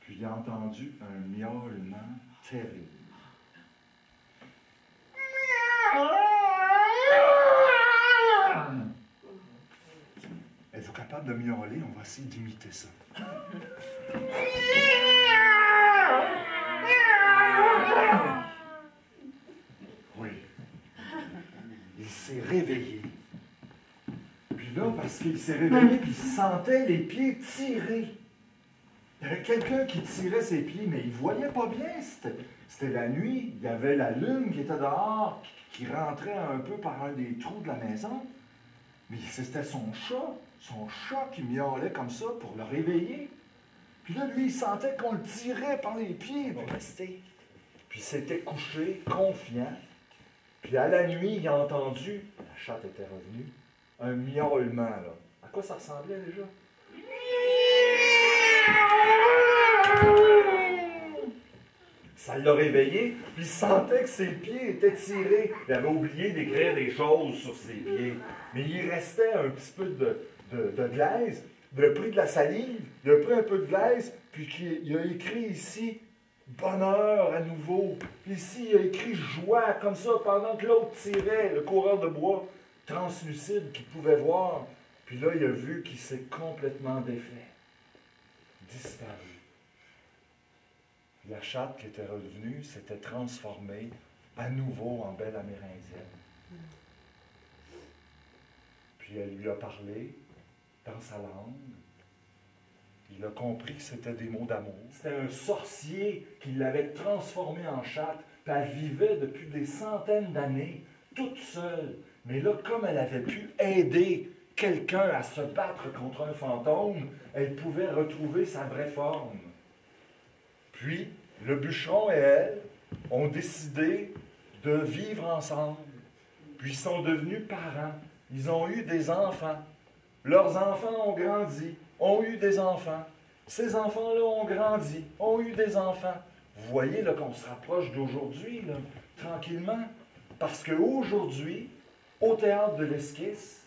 Puis il a entendu un miaulement terrible. Êtes-vous capable de miauler? On va essayer d'imiter ça. Oui. Il s'est réveillé. Puis là, parce qu'il s'est réveillé, puis il sentait les pieds tirés. Il y avait quelqu'un qui tirait ses pieds, mais il ne voyait pas bien. C'était la nuit. Il y avait la lune qui était dehors, qui rentrait un peu par un des trous de la maison. Mais c'était son chat qui miaulait comme ça pour le réveiller. Puis là, lui, il sentait qu'on le tirait par les pieds. Il va rester. Puis il s'était couché, confiant. Puis à la nuit, il a entendu, la chatte était revenue, un miaulement, là. À quoi ça ressemblait déjà? Ça l'a réveillé, puis il sentait que ses pieds étaient tirés. Il avait oublié d'écrire des choses sur ses pieds. Mais il restait un petit peu de glaise. Il a pris de la salive, il a pris un peu de glaise, puis il a écrit ici « bonheur à nouveau ». Puis ici, il a écrit « joie » comme ça, pendant que l'autre tirait, le coureur de bois translucide qu'il pouvait voir. Puis là, il a vu qu'il s'est complètement défait, disparu. La chatte qui était revenue s'était transformée à nouveau en belle amérindienne. Puis elle lui a parlé dans sa langue. Il a compris que c'était des mots d'amour. C'était un sorcier qui l'avait transformée en chatte. Puis elle vivait depuis des centaines d'années, toute seule. Mais là, comme elle avait pu aider quelqu'un à se battre contre un fantôme, elle pouvait retrouver sa vraie forme. Puis, le bûcheron et elle ont décidé de vivre ensemble. Puis, ils sont devenus parents. Ils ont eu des enfants. Leurs enfants ont grandi, ont eu des enfants. Ces enfants-là ont grandi, ont eu des enfants. Vous voyez là qu'on se rapproche d'aujourd'hui, là, tranquillement. Parce qu'aujourd'hui, au théâtre de l'Esquisse,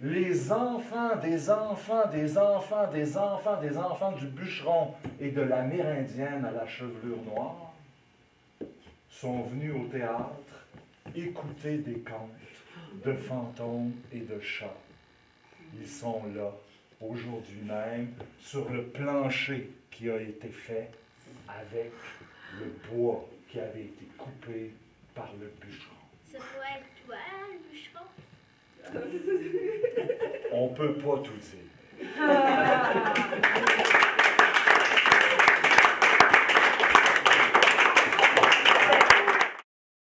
les enfants des enfants des enfants des enfants des enfants du bûcheron et de l'amérindienne à la chevelure noire sont venus au théâtre écouter des contes de fantômes et de chats. Ils sont là, aujourd'hui même, sur le plancher qui a été fait avec le bois qui avait été coupé par le bûcheron. Ça peut être toi, le bûcheron? On ne peut pas tout dire.